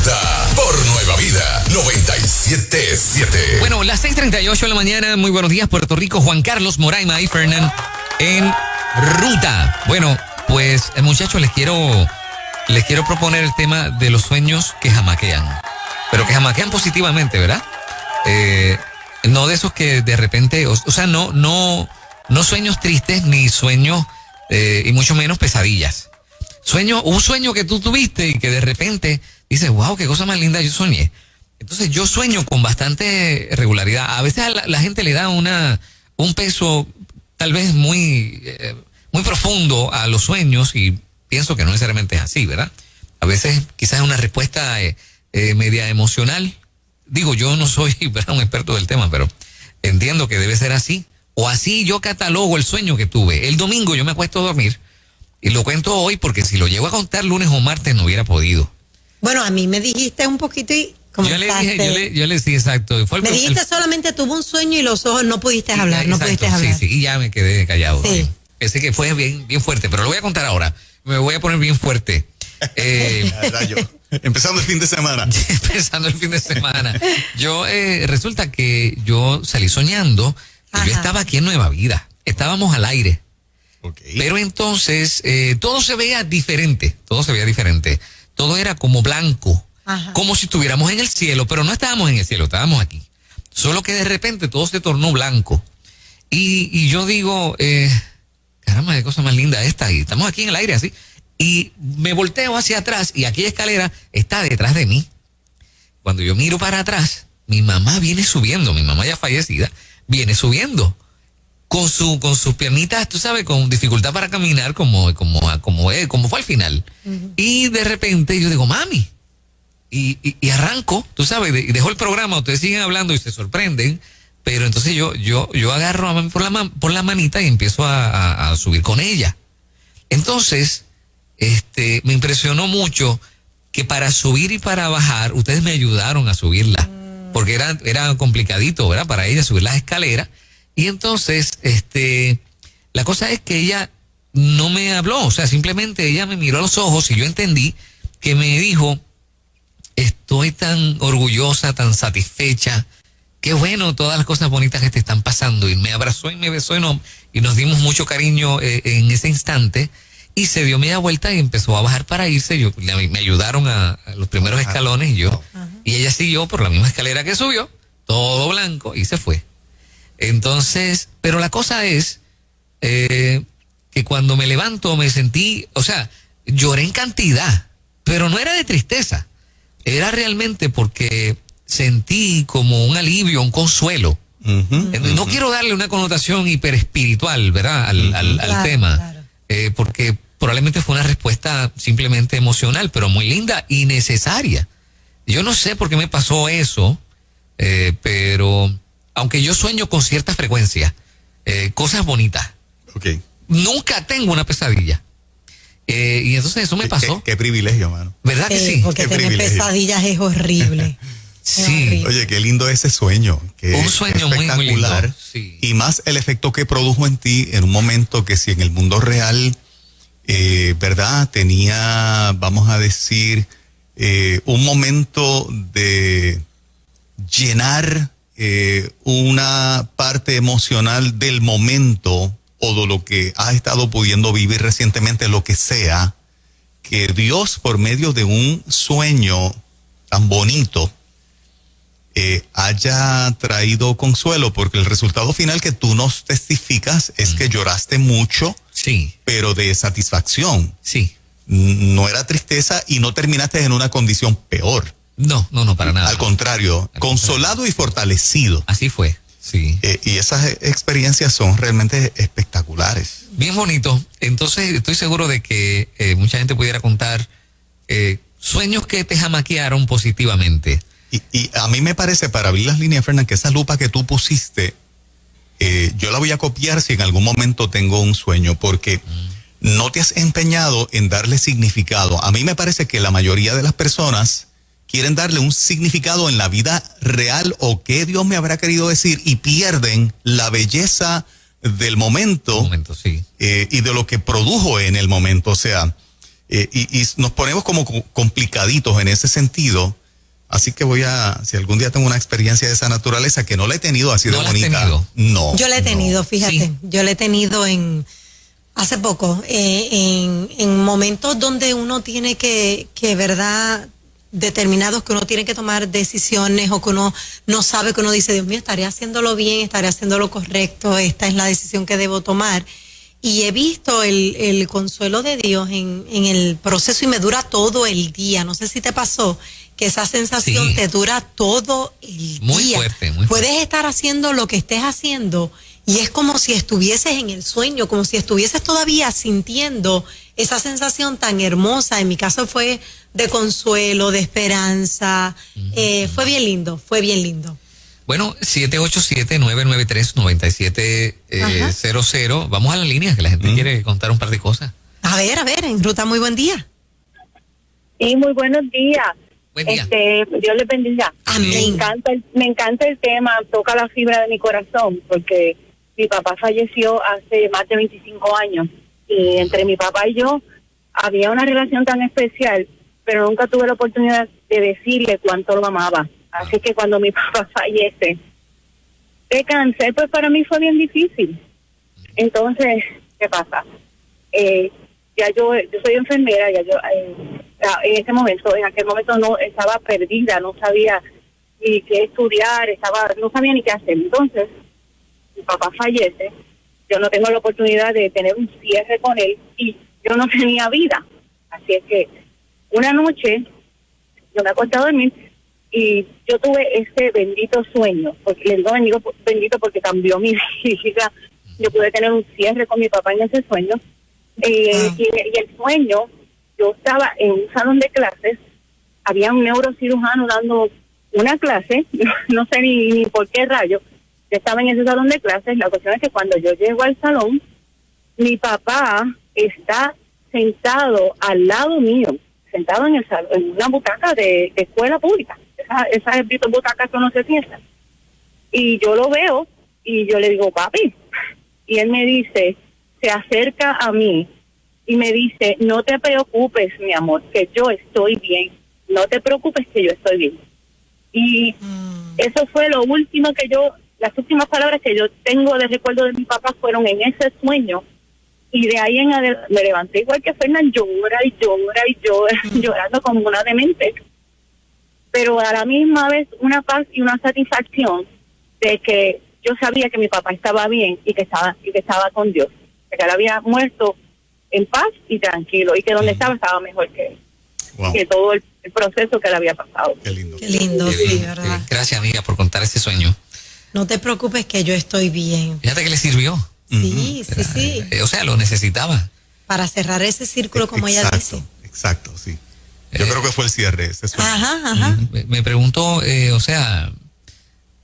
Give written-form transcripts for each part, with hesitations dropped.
Ruta por Nueva Vida 97.7. Bueno, las 6:38 de la mañana. Muy buenos días, Puerto Rico. Juan Carlos, Moraima y Fernán en Ruta. Bueno, pues, muchachos, les quiero proponer el tema de los sueños que jamaquean. Pero que jamaquean positivamente, ¿verdad? No de esos que de repente, o sea, no sueños tristes ni sueños, y mucho menos pesadillas. Un sueño que tú tuviste y que de repente dices, wow, qué cosa más linda yo soñé. Entonces yo sueño con bastante regularidad. A veces a la gente le da un peso tal vez muy profundo a los sueños y pienso que no necesariamente es así, ¿verdad? A veces quizás es una respuesta media emocional. Digo, yo no soy, ¿verdad?, un experto del tema, pero entiendo que debe ser así. O así yo catalogo el sueño que tuve. El domingo yo me acuesto a dormir y lo cuento hoy porque si lo llego a contar lunes o martes no hubiera podido. Bueno, a mí me dijiste un poquito y comentaste. Yo le dije, exacto. Me dijiste solamente tuve un sueño y los ojos no pudiste hablar, exacto, no pudiste hablar. Sí, y ya me quedé callado. Sí. Sí. Pensé que fue bien fuerte, pero lo voy a contar ahora. Me voy a poner bien fuerte. Empezando el fin de semana. Empezando el fin de semana. Resulta que yo salí soñando. Yo estaba aquí en Nueva Vida. Estábamos al aire. Okay. Pero entonces todo se veía diferente. Todo era como blanco. Ajá. Como si estuviéramos en el cielo, pero no estábamos en el cielo, estábamos aquí. Solo que de repente todo se tornó blanco. Y yo digo, caramba, qué cosa más linda esta. Y estamos aquí en el aire así. Y me volteo hacia atrás y aquella escalera está detrás de mí. Cuando yo miro para atrás, mi mamá viene subiendo, mi mamá ya fallecida, viene subiendo con sus piernitas, tú sabes, con dificultad para caminar, como fue al final. Uh-huh. Y de repente yo digo, mami, y arranco, tú sabes, y dejo el programa, ustedes siguen hablando y se sorprenden, pero entonces yo agarro a mami por la manita y empiezo a subir con ella. Entonces, me impresionó mucho que para subir y para bajar, ustedes me ayudaron a subirla, porque era complicadito, ¿verdad?, para ella subir las escaleras. Y entonces, la cosa es que ella no me habló, o sea, simplemente ella me miró a los ojos y yo entendí que me dijo, estoy tan orgullosa, tan satisfecha, qué bueno todas las cosas bonitas que te están pasando. Y me abrazó y me besó y nos dimos mucho cariño en ese instante. Y se dio media vuelta y empezó a bajar para irse. Me ayudaron a los primeros escalones y ella siguió por la misma escalera que subió, todo blanco, y se fue. Entonces, pero la cosa es que cuando me levanto me sentí, o sea, lloré en cantidad, pero no era de tristeza, era realmente porque sentí como un alivio, un consuelo. No quiero darle una connotación hiperespiritual, ¿verdad?, al tema, claro. Porque probablemente fue una respuesta simplemente emocional, pero muy linda y necesaria. Yo no sé por qué me pasó eso, pero aunque yo sueño con cierta frecuencia, cosas bonitas. Okay. Nunca tengo una pesadilla. Y entonces eso me pasó. Qué privilegio, mano. ¿Verdad que sí? Porque tener pesadillas es horrible. Sí. Horrible. Oye, qué lindo ese sueño. Un sueño muy, muy lindo. Sí. Y más el efecto que produjo en ti en un momento que si en el mundo real, ¿verdad?, tenía, vamos a decir, un momento de llenar una parte emocional del momento o de lo que has estado pudiendo vivir recientemente, lo que sea, que Dios por medio de un sueño tan bonito haya traído consuelo, porque el resultado final que tú nos testificas es que lloraste mucho, sí, pero de satisfacción. Sí. No era tristeza y no terminaste en una condición peor. No, para nada. Al contrario, consolado y fortalecido. Así fue, sí. Y esas experiencias son realmente espectaculares. Bien bonito. Entonces estoy seguro de que mucha gente pudiera contar sueños que te jamaquearon positivamente. Y a mí me parece, para abrir las líneas, Fernán, que esa lupa que tú pusiste, yo la voy a copiar si en algún momento tengo un sueño, porque no te has empeñado en darle significado. A mí me parece que la mayoría de las personas quieren darle un significado en la vida real o qué Dios me habrá querido decir y pierden la belleza del momento, sí. Y de lo que produjo en el momento. O sea, y nos ponemos como complicaditos en ese sentido. Así que si algún día tengo una experiencia de esa naturaleza, que no la he tenido así de bonita. No. Yo la he tenido, fíjate. Sí. Yo la he tenido hace poco, en momentos donde uno tiene que verdad, determinados que uno tiene que tomar decisiones o que uno no sabe, que uno dice, Dios mío, estaré haciéndolo bien, estaré haciendo lo correcto, esta es la decisión que debo tomar. Y he visto el consuelo de Dios en el proceso y me dura todo el día. No sé si te pasó que esa sensación te dura todo el muy día. Fuerte, muy fuerte. Puedes estar haciendo lo que estés haciendo y es como si estuvieses en el sueño, como si estuvieses todavía sintiendo esa sensación tan hermosa. En mi caso fue de consuelo, de esperanza. Fue bien lindo, fue bien lindo. Bueno, 787-993-9700. Vamos a la línea, que la gente quiere contar un par de cosas. A ver, en Ruta, muy buen día. Sí, muy buenos días. Buen día. Dios les bendiga. Amén. Me encanta el tema, toca la fibra de mi corazón, porque mi papá falleció hace más de 25 años y entre mi papá y yo había una relación tan especial, pero nunca tuve la oportunidad de decirle cuánto lo amaba. Así que cuando mi papá fallece de cáncer, pues para mí fue bien difícil. Entonces, ¿qué pasa? Ya yo soy enfermera, ya yo en aquel momento no estaba perdida, no sabía ni qué estudiar, no sabía ni qué hacer. Entonces, mi papá fallece, yo no tengo la oportunidad de tener un cierre con él y yo no tenía vida. Así es que una noche yo me acosté a dormir y yo tuve ese bendito sueño, porque le digo bendito porque cambió mi vida. Yo pude tener un cierre con mi papá en ese sueño. Y el sueño, yo estaba en un salón de clases, había un neurocirujano dando una clase, no sé ni por qué rayo, yo estaba en ese salón de clases. La cuestión es que cuando yo llego al salón, mi papá está sentado al lado mío, sentado en el salón, en una butaca de escuela pública, esas butacas que uno se sienta. Y yo lo veo y yo le digo, papi, y él me dice, se acerca a mí y me dice, no te preocupes, mi amor, que yo estoy bien, no te preocupes que yo estoy bien. Y eso fue lo último las últimas palabras que yo tengo de recuerdo de mi papá fueron en ese sueño. Y de ahí en adelante me levanté igual que Fernán, llora, llorando como una demente. Pero a la misma vez una paz y una satisfacción de que yo sabía que mi papá estaba bien y que estaba con Dios, que él había muerto en paz y tranquilo y que donde estaba mejor que él. Wow. Que todo el proceso que le había pasado. Qué lindo. Qué lindo, Qué sí, bien, ¿verdad? qué bien. Gracias, amiga, por contar ese sueño. No te preocupes que yo estoy bien. Fíjate que le sirvió. Sí, sí. O sea, lo necesitaba. Para cerrar ese círculo, como ella dice. Exacto, sí. Yo creo que fue el cierre. Ese sueño. Ajá. Me pregunto, o sea,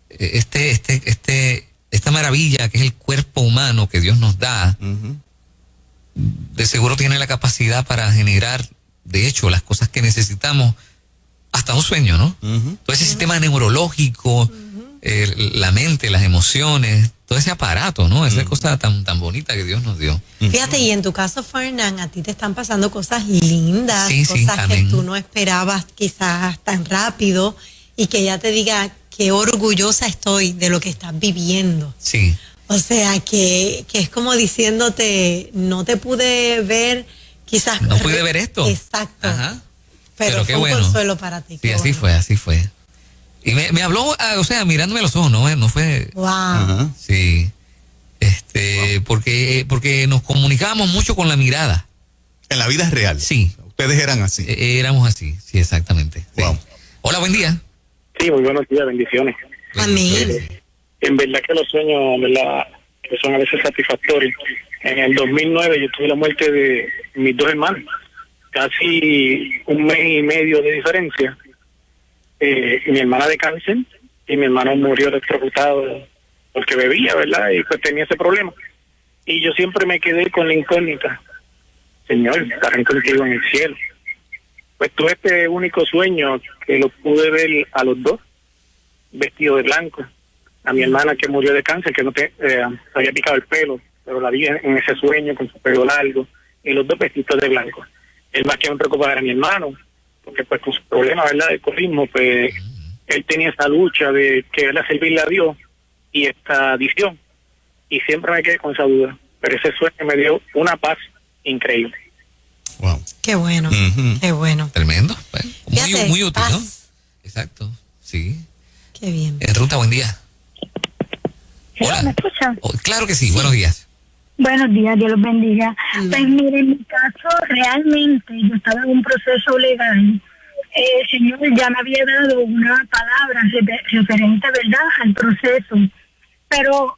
esta maravilla que es el cuerpo humano que Dios nos da, de seguro tiene la capacidad para generar, de hecho, las cosas que necesitamos, hasta un sueño, ¿no? Todo ese sistema neurológico, la mente, las emociones, todo ese aparato, ¿no? Esa cosa tan bonita que Dios nos dio. Fíjate, y en tu caso, Fernán, a ti te están pasando cosas lindas, Sí, cosas que amén. tú no esperabas quizás tan rápido, y que ella te diga qué orgullosa estoy de lo que estás viviendo. Sí. O sea, que es como diciéndote, no te pude ver, quizás... No pude ver esto. Exacto. Ajá. Pero qué fue un bueno. consuelo para ti. Sí, así fue. Y me habló, o sea, mirándome a los ojos, no fue... Wow. Ajá. Sí. Porque nos comunicábamos mucho con la mirada. En la vida real. Sí. Ustedes eran así. Éramos así, sí, exactamente. Sí. Wow. Hola, buen día. Sí, muy buenos días, bendiciones. Amén. En verdad que los sueños, ¿verdad?, que son a veces satisfactorios. En el 2009 yo tuve la muerte de mis dos hermanos, casi un mes y medio de diferencia. Mi hermana de cáncer y mi hermano murió electrocutado porque bebía, ¿verdad? Y pues tenía ese problema. Y yo siempre me quedé con la incógnita, Señor, estarán contigo en el cielo. Pues tuve este único sueño que lo pude ver a los dos vestidos de blanco. A mi hermana que murió de cáncer, que no se había picado el pelo, pero la vi en ese sueño con su pelo largo y los dos vestidos de blanco. El más que me preocupaba era mi hermano, porque pues con su problema, ¿verdad?, del alcoholismo, pues él tenía esa lucha de querer servirle a Dios y esta adicción, y siempre me quedé con esa duda, pero ese sueño me dio una paz increíble. Wow. Qué bueno, qué bueno. Tremendo. Pues, Fíjate, muy útil, ¿no? paz. Exacto. Sí. Qué bien. Ruta, buen día. Hola. ¿Me escuchan? Oh, claro que sí. Buenos días. Buenos días, Dios los bendiga. Amén. Pues mire, en mi caso, realmente yo estaba en un proceso legal. El Señor ya me había dado una palabra referente, ¿verdad?, al proceso. Pero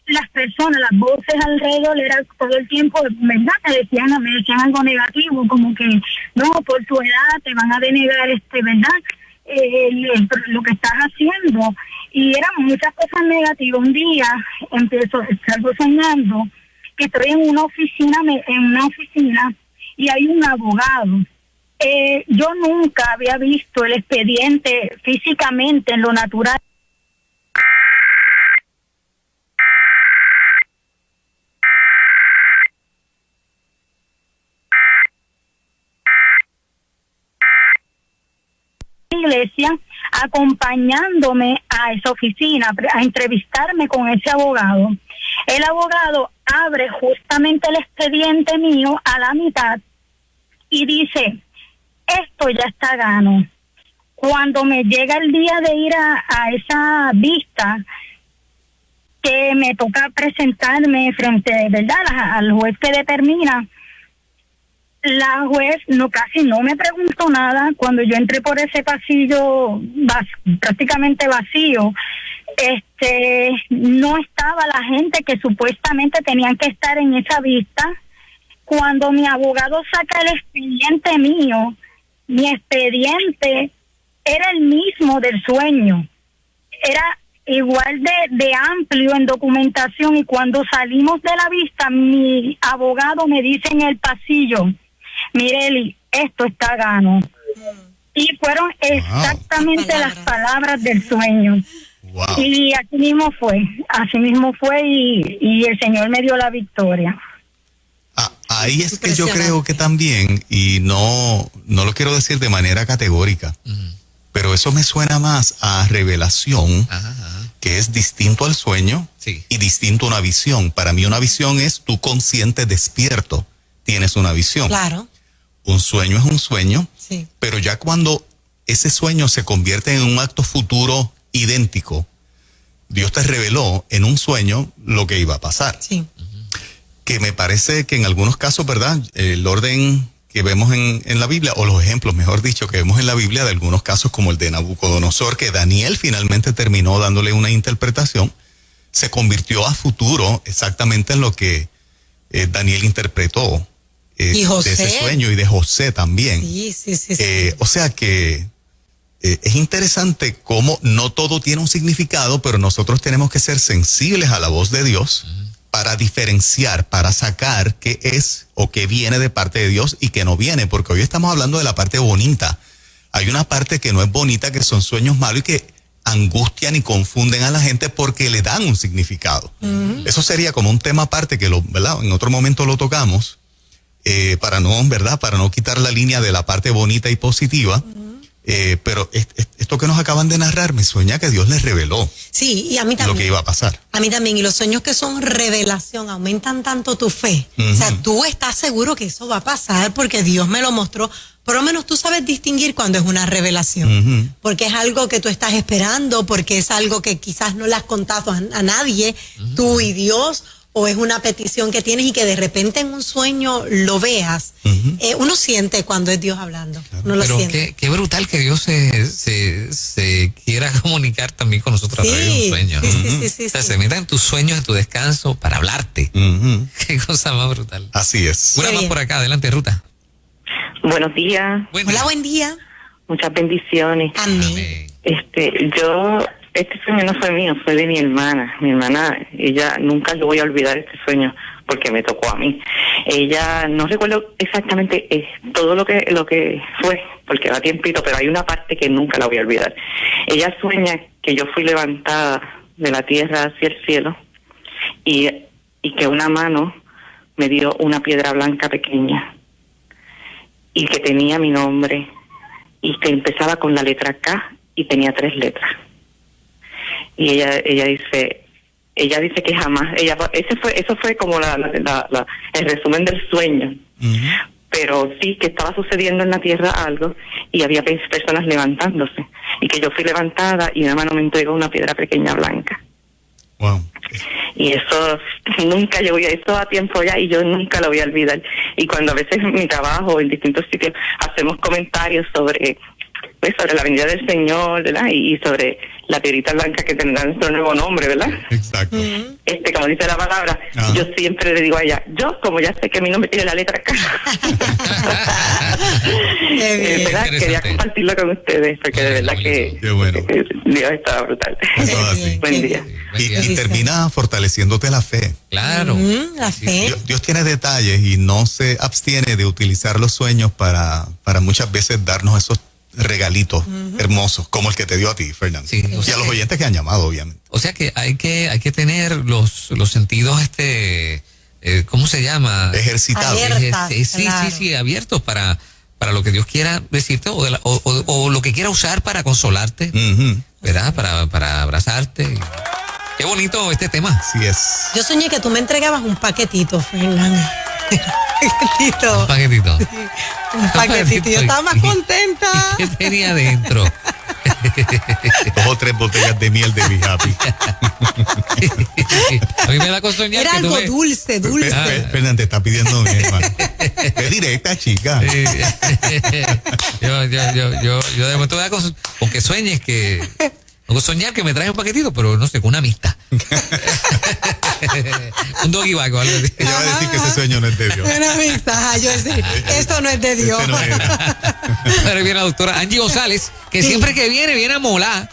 las personas, las voces alrededor, era todo el tiempo, ¿verdad?, me decían algo negativo, como que, no, por tu edad te van a denegar, ¿verdad?, lo que estás haciendo. Y eran muchas cosas negativas. Un día salgo soñando que estoy en una oficina y hay un abogado. Yo nunca había visto el expediente físicamente en lo natural. Iglesia, acompañándome a esa oficina, a entrevistarme con ese abogado. El abogado abre justamente el expediente mío a la mitad y dice, esto ya está gano. Cuando me llega el día de ir a esa vista, que me toca presentarme frente, ¿verdad?, al juez que determina, la juez casi no me preguntó nada. Cuando yo entré por ese pasillo prácticamente vacío, no estaba la gente que supuestamente tenían que estar en esa vista. Cuando mi abogado saca el expediente mío, mi expediente era el mismo del sueño, era igual de amplio en documentación, y cuando salimos de la vista, mi abogado me dice en el pasillo, Mireli, esto está gano. Y fueron exactamente las palabras del sueño. Wow. Y así mismo fue y el Señor me dio la victoria. Ahí es que yo creo que también, y no lo quiero decir de manera categórica, pero eso me suena más a revelación, que es distinto al sueño y distinto a una visión. Para mí una visión es tu consciente despierto, tienes una visión. Claro. Un sueño es un sueño, Sí. pero ya cuando ese sueño se convierte en un acto futuro idéntico, Dios te reveló en un sueño lo que iba a pasar. Sí. Que me parece que en algunos casos, ¿verdad?, el orden que vemos en la Biblia, o los ejemplos, mejor dicho, que vemos en la Biblia de algunos casos como el de Nabucodonosor, que Daniel finalmente terminó dándole una interpretación, se convirtió a futuro exactamente en lo que Daniel interpretó Y José. de ese sueño, y de José también. Sí. O sea que es interesante cómo no todo tiene un significado, pero nosotros tenemos que ser sensibles a la voz de Dios para diferenciar, para sacar qué es o qué viene de parte de Dios y qué no viene, porque hoy estamos hablando de la parte bonita. Hay una parte que no es bonita, que son sueños malos y que angustian y confunden a la gente porque le dan un significado. Eso sería como un tema aparte que ¿verdad?, en otro momento lo tocamos, para no quitar la línea de la parte bonita y positiva. Pero esto que nos acaban de narrar me sueña que Dios les reveló Sí, y a mí también. lo que iba a pasar. A mí también. Y los sueños que son revelación aumentan tanto tu fe. O sea, tú estás seguro que eso va a pasar porque Dios me lo mostró. Por lo menos tú sabes distinguir cuando es una revelación. Porque es algo que tú estás esperando, porque es algo que quizás no le has contado a nadie, tú y Dios, o es una petición que tienes y que de repente en un sueño lo veas. Uno siente cuando es Dios hablando. Uno lo Pero siente. qué brutal que Dios se quiera comunicar también con nosotros a través de un sueño. Sí, O sea, se meta en tus sueños, en tu descanso, para hablarte. Qué cosa más brutal. Así es. Una Qué más bien. por acá, adelante, Ruta. Buenos días, Hola, buen día. muchas bendiciones. Amén. Este sueño no fue mío, fue de mi hermana. Mi hermana, ella nunca lo voy a olvidar este sueño porque me tocó a mí. Ella, no recuerdo exactamente todo lo que fue, porque va tiempito, pero hay una parte que nunca la voy a olvidar. Ella sueña que yo fui levantada de la tierra hacia el cielo y que una mano me dio una piedra blanca pequeña. y que tenía mi nombre y que empezaba con la letra K y tenía 3 letras. Y ella dice que jamás, eso fue como el resumen del sueño. Pero sí que estaba sucediendo en la tierra algo y había personas levantándose y que yo fui levantada y una mano me entregó una piedra pequeña blanca. Wow. Y eso nunca, yo voy a eso a tiempo ya y yo nunca lo voy a olvidar. Y cuando a veces en mi trabajo, en distintos sitios, hacemos comentarios sobre la venida del Señor, ¿verdad? Y sobre la piedrita blanca que tendrá nuestro nuevo nombre, ¿verdad? Exacto. Como dice la palabra, yo siempre le digo a ella, como ya sé que mi nombre tiene la letra K. ¿Verdad? Quería compartirlo con ustedes, porque de verdad que Dios estaba brutal. Eso es así. Buen día. Y termina fortaleciéndote la fe. Claro. La fe. Dios tiene detalles y no se abstiene de utilizar los sueños para muchas veces darnos esos regalitos hermosos, como el que te dio a ti, Fernando. Sí, y a los oyentes que han llamado, obviamente. O sea que hay que tener los sentidos, ¿cómo se llama? Ejercitados. Sí, abiertos para lo que Dios quiera decirte o lo que quiera usar para consolarte, ¿verdad? Para abrazarte. Qué bonito este tema. Así es. Yo soñé que tú me entregabas un paquetito, Fernando. Un paquetito. Un paquetito. Yo estaba más contenta. ¿Qué tenía adentro? 2 o 3 botellas de miel de Be Happy. A mí me da con soñar era que algo dulce. Fernando, te está pidiendo mi hermano. Es directa, chica. Yo de momento me da con que sueñes que... No soñar que me traes un paquetito, pero no sé, con una amistad. Un doggy bag o algo así. Ella va a decir que ese sueño no es de Dios. Una amistad, yo decir, esto no es de Dios. Ahora viene la doctora Angie González, que siempre que viene a molar.